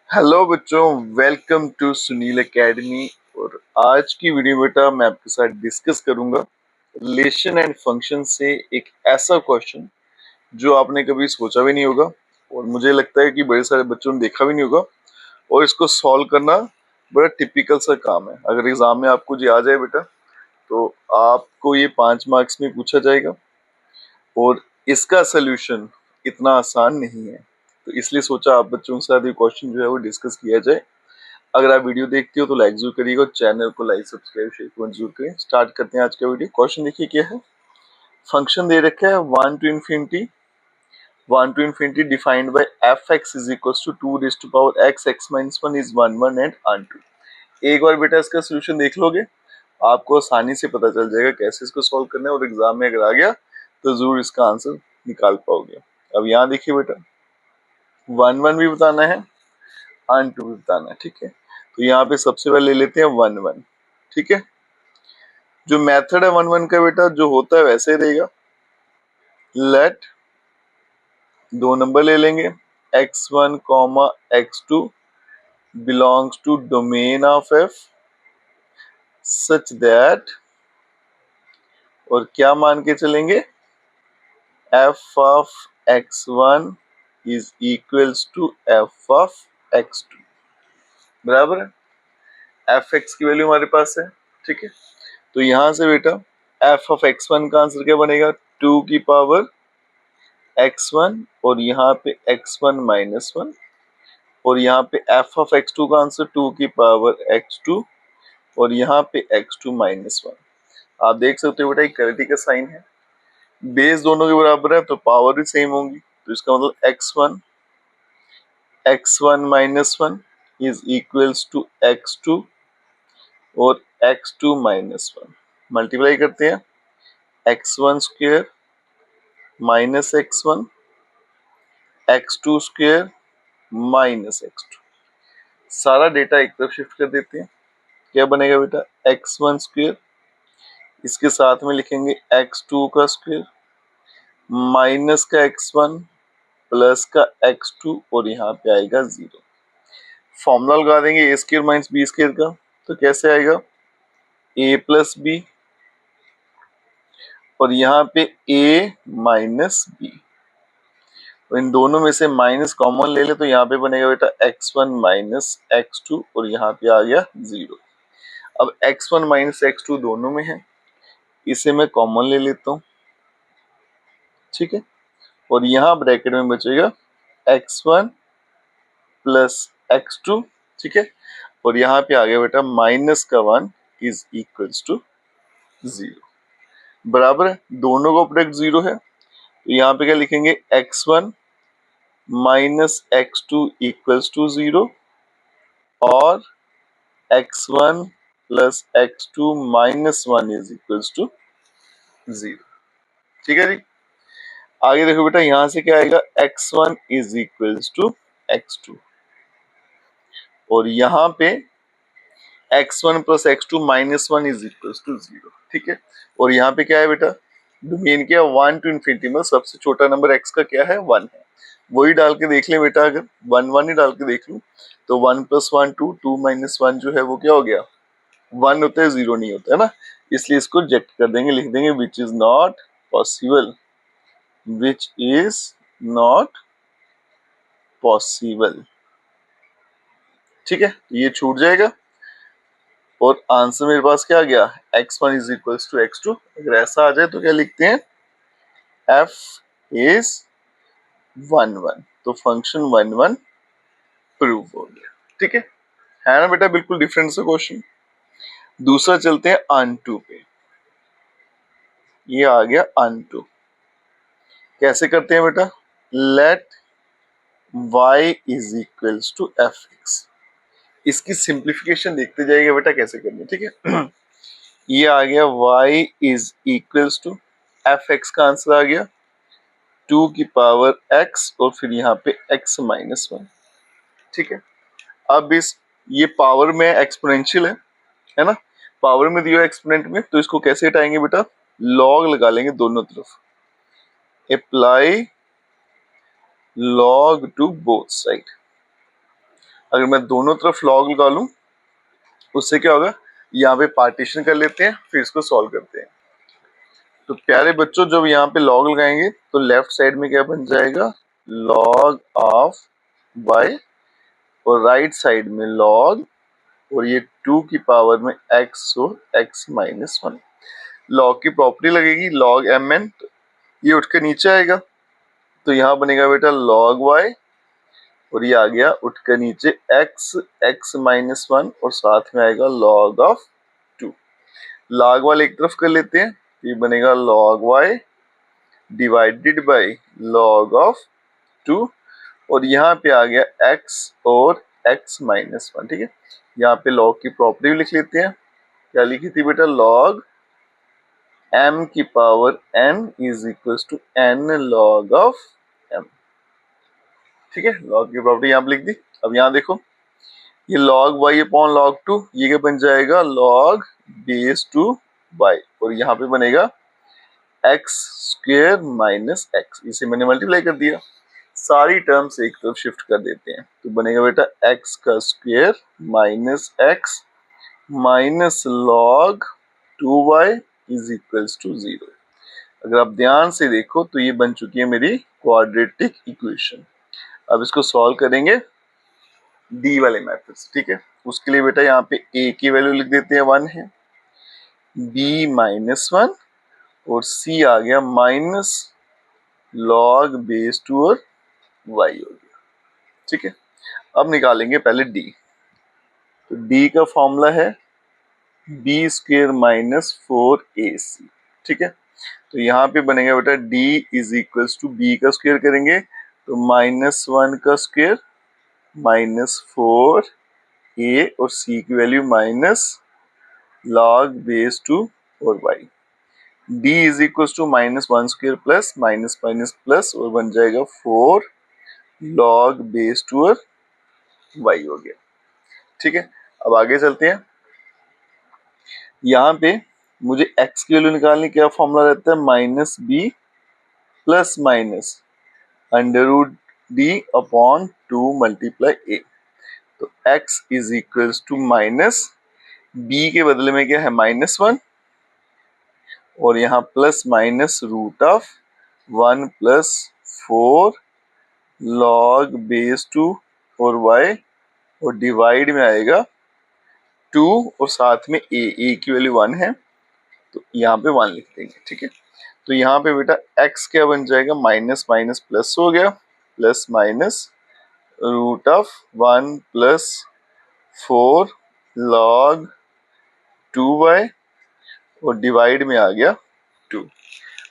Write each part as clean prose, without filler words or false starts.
Hello बच्चों, welcome to Sunil academy. और आज की वीडियो बेटा मैं आपके साथ डिस्कस करूंगा रिलेशन एंड फंक्शन से एक ऐसा क्वेश्चन जो आपने कभी सोचा भी नहीं होगा और मुझे लगता है कि बड़े सारे बच्चों ने देखा भी नहीं होगा। और इसको सॉल्व करना बड़ा टिपिकल सा काम है। अगर एग्जाम में आपको ये आ जाए बेटा तो आपको ये 5 मार्क्स में पूछा जाएगा और इसका सोल्यूशन इतना आसान नहीं है। तो इसलिए सोचा आप बच्चों के साथ ये क्वेश्चन जो है वो डिस्कस किया जाए। अगर आप वीडियो देखते हो तो लाइक जरूर करिएगा और चैनल को लाइक सब्सक्राइब शेयर कमेंट जरूर करें। स्टार्ट करते हैं आज का वीडियो। क्वेश्चन देखिए क्या है। फंक्शन दे रखा है 1 to infinity defined by F x is equal to 2 x x minus 1 is 1 and on to. एक बार बेटा इसका सोल्यूशन देख लोगे आपको आसानी से पता चल जाएगा कैसे इसको सॉल्व करना है और एग्जाम में अगर आ गया तो जरूर इसका आंसर निकाल पाओगे। अब यहाँ देखिए बेटा 1 1 भी बताना है, अन टू भी बताना है। ठीक है, तो यहाँ पे सबसे पहले ले लेते हैं 1 1। ठीक है, जो मेथड है 1 1 का बेटा जो होता है वैसे ही रहेगा। लेट दो नंबर ले लेंगे x1 comma x2 belongs to domain of f such that, और क्या मान के चलेंगे, f of x1 is equals to f of x2। बराबर है, f(x) की वैल्यू हमारे पास है। ठीक है, तो यहां से बेटा f ऑफ x1 का आंसर क्या बनेगा, 2 की पावर x1 और यहाँ पे x1 माइनस 1, और यहाँ पे f ऑफ x2 का आंसर 2 की पावर x2 और यहाँ पे x2 माइनस 1। आप देख सकते हो बेटा इक्वलिटी का साइन है, बेस दोनों के बराबर है तो पावर भी सेम होंगी। तो इसका मतलब x1 minus 1 is equals to x2 और x2 माइनस 1। मल्टीप्लाई करते हैं x1 square minus x1 x2 square minus x2। सारा डेटा एक तरफ शिफ्ट कर देते हैं। क्या बनेगा बेटा, x1 स्क्वायर, इसके साथ में लिखेंगे x2 का स्क्वायर माइनस का x1 प्लस का x2 और यहाँ पे आएगा 0। फॉर्मूला लगा देंगे a square minus B square का, तो कैसे आएगा a प्लस बी और यहाँ पे a माइनस बी, तो इन दोनों में से माइनस कॉमन ले ले तो यहाँ पे बनेगा बेटा x1 माइनस x2 और यहाँ पे आ गया 0। अब x1 माइनस x2 दोनों में है, इसे मैं कॉमन ले लेता हूँ। ठीक है, और यहाँ ब्रैकेट में बचेगा x1 प्लस x2। ठीक है, और यहाँ पे आ गया बेटा माइनस का 1 इज इक्वल्स टू 0। बराबर है, दोनों का प्रोडक्ट 0 है तो यहाँ पे क्या लिखेंगे, x1 minus x2 equals to 0 और x1 plus x2 minus 1 is equals to 0। ठीक है जी, आगे देखो बेटा यहां से क्या आएगा, x1 is equals to x2 और यहाँ पे x1 plus x2 minus 1 is equals to 0। ठीक है, और यहाँ पे क्या है बेटा, डोमेन क्या है 1 to infinity में सबसे छोटा नंबर x का क्या है 1 है। वही डाल के देख ले बेटा, अगर 1 1 ही डाल के देख लूं तो 1 प्लस 1 2, 2 माइनस 1 जो है वो क्या हो गया 1 होता है, 0 नहीं होता है ना, इसलिए इसको रिजेक्ट कर देंगे, लिख देंगे which is not possible, which is not possible. ठीक है, ये छूट जाएगा और आंसर मेरे पास क्या आ गया, x1 is equal to x2। अगर ऐसा आ जाए तो क्या लिखते हैं, f इज 1 1, तो फंक्शन 1 1 प्रूव हो गया। ठीक है ना बेटा, बिल्कुल डिफरेंट सा क्वेश्चन। दूसरा चलते हैं अनटू पे। ये आ गया अनटू, कैसे करते हैं बेटा, let y is equals to F x. इसकी सिंप्लीफिकेशन देखते जाइएगा बेटा कैसे करनी है। ठीक है ये आ गया y is equals to F x का आंसर आ गया 2 की पावर x और फिर यहाँ पे x माइनस 1। ठीक है, अब इस ये पावर में एक्सपोनेंशियल है ना, पावर में दिया एक्सपोनेंट में, तो इसको कैसे हटाएंगे बेटा, लॉग लगा लेंगे दोनों तरफ, apply log to both side. अगर मैं दोनों तरफ लॉग लगा लूं उससे क्या होगा, यहाँ पे पार्टीशन कर लेते हैं फिर इसको सॉल्व करते हैं। तो प्यारे बच्चों जब यहाँ पे लॉग लगाएंगे तो लेफ्ट साइड में क्या बन जाएगा, लॉग ऑफ y, और राइट साइड में लॉग, और ये 2 की पावर में x हो x माइनस 1। लॉग की प्रॉपर्टी लगेगी लॉग mn, ये उठ के नीचे आएगा तो यहाँ बनेगा बेटा log y, और ये आ गया उठ के नीचे x माइनस 1, और साथ में आएगा log ऑफ 2। log वाले एक तरफ कर लेते हैं, ये बनेगा log y divided by log of 2, और यहाँ पे आ गया x और x माइनस 1। ठीक है, यहाँ पे log की प्रॉपर्टी भी लिख लेते हैं, क्या लिखी थी बेटा, log m की power n is equal to n log of m। ठीक है, log की प्रॉपर्टी यहाँ पे लिख दी। अब यहाँ देखो ये log y अपॉन log 2, ये क्या बन जाएगा log बेस 2 y, और यहाँ पे बनेगा x स्क्वायर माइनस x, इसे मैंने मल्टीप्लाई कर दिया, सारी टर्म्स एक तरफ शिफ्ट कर देते हैं तो बनेगा बेटा x का square minus x minus log 2y is equals to 0। अगर आप ध्यान से देखो तो ये बन चुकी है मेरी क्वाड्रेटिक इक्वेशन। अब इसको सॉल्व करेंगे डी वाले मेथड से। ठीक है, उसके लिए बेटा यहाँ पे a की वैल्यू लिख देते हैं 1 है, b माइनस 1, और c आ गया माइनस log बेस 2 और y हो गया। ठीक है, अब निकालेंगे पहले d। तो d का फॉर्मूला है b स्क्वायर माइनस 4ac। ठीक है, तो यहाँ पे बनेगा बेटा d is equals to b का स्क्वायर करेंगे तो माइनस 1 का स्क्वायर माइनस 4a, और c की वैल्यू माइनस log बेस 2 और y। d is equals to minus 1 square plus minus minus plus, और बन जाएगा 4 log बेस 2 और y हो गया। ठीक है, अब आगे चलते हैं। यहाँ पे मुझे x की वैल्यू निकालनी, क्या फॉर्मूला रहता है, minus b plus minus under root d upon 2 multiply a. तो x is equals to minus b के बदले में क्या है माइनस 1, और यहाँ plus minus root of 1 plus 4 log base 2 और y, और डिवाइड में आएगा 2, और साथ में a की वैल्यू 1 है तो यहाँ पे 1 लिख देंगे। ठीक है, तो यहाँ पे बेटा x क्या बन जाएगा, माइनस माइनस प्लस हो गया, plus minus root of 1 plus 4 log 2y, और डिवाइड में आ गया 2।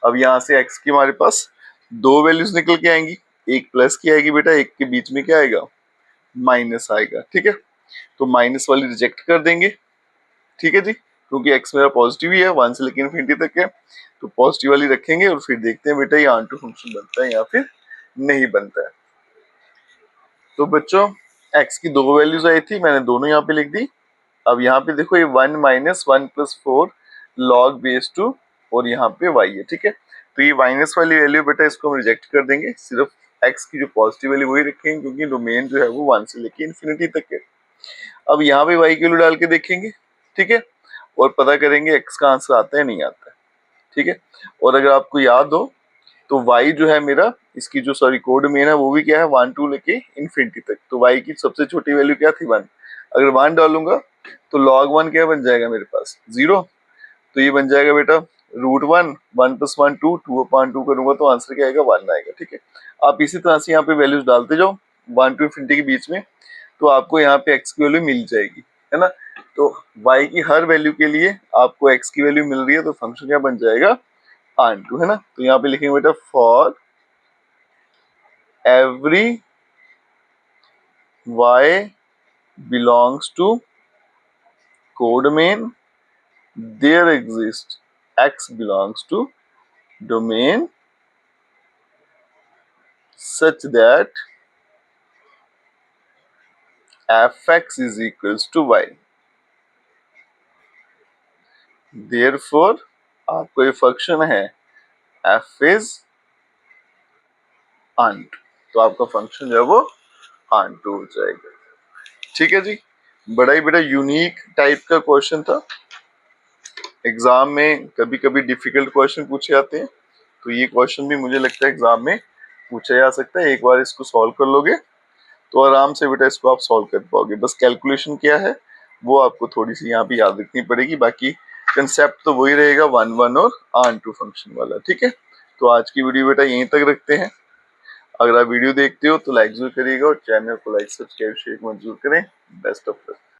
अब यहाँ से x की हमारे पास दो वैल्यूज निकल के आएंगी, एक प्लस की आएगी बेटा, एक के बीच में क्या आएगा, माइनस आएगा। ठीक है, तो माइनस वाली रिजेक्ट कर देंगे। ठीक है जी, क्योंकि x मेरा पॉजिटिव ही है, 1 से लेकर इन्फिनिटी तक है, तो पॉजिटिव वाली रखेंगे और फिर देखते हैं बेटा ये ऑनटू फंक्शन बनता है या फिर नहीं बनता है। तो बच्चों x की दो वैल्यूज आई थी, मैंने दोनों यहाँ पे लिख दी। अब यहाँ पे देखो ये 1 माइनस 1 प्लस 4 log बेस 2, और यहाँ पे y है। ठीक है, तो ये माइनस वाली वैल्यू बेटा इसको हम रिजेक्ट कर देंगे, सिर्फ x की जो पॉजिटिव वैल्यू वही रखेंगे, क्योंकि डोमेन जो है वो 1 से लेके इन्फिनिटी तक है। अब यहाँ पे y की वैल्यू डाल के देखेंगे। ठीक है, और पता करेंगे x का आंसर आता है नहीं आता है। ठीक है, और अगर आपको याद हो तो y जो है मेरा, इसकी जो सॉरी कोड मेन है वो भी क्या है 1 2 लेके इन्फिनिटी तक, तो y की सबसे छोटी वैल्यू क्या थी 1। अगर 1 डालूंगा तो log 1 क्या बन जाएगा मेरे पास 0, तो ये बन जाएगा बेटा रूट 1, 1 प्लस 1 2, 2 अपॉन 2 करूंगा तो आंसर क्या आएगा 1 आएगा। ठीक है, आप इसी तरह से यहाँ पे वैल्यूज डालते जाओ 1 टू इन्फिनिटी के बीच में, तो आपको यहाँ पे x की वैल्यू मिल जाएगी, है ना। तो y की हर वैल्यू के लिए आपको x की वैल्यू मिल रही है, तो फंक्शन क्या बन जाएगा ऑनटू, है ना। तो यहाँ पे लिखेंगे बेटा for every y belongs to codomain there exists x belongs to domain such that fx is equals to y। therefore आपको ये फंक्शन है f is onto, तो आपका फंक्शन जो है वो onto हो जाएगा। ठीक है जी, बड़ा ही बड़ा यूनिक टाइप का क्वेश्चन था। एग्जाम में कभी कभी डिफिकल्ट क्वेश्चन पूछे जाते हैं, तो ये क्वेश्चन भी मुझे लगता है एग्जाम में पूछा जा सकता है। एक बार इसको सॉल्व कर लोगे तो आराम से बेटा इसको आप सॉल्व कर पाओगे। बस कैलकुलेशन क्या है वो आपको थोड़ी सी यहाँ पे याद रखनी पड़ेगी, बाकी कंसेप्ट तो वही रहेगा, वन वन और आन टू फंक्शन वाला। ठीक है, तो आज की वीडियो बेटा यहीं तक रखते हैं। अगर आप वीडियो देखते हो तो लाइक जरूर करिएगा और चैनल को लाइक सब्सक्राइब शेयर मत जरूर करें। Best of luck.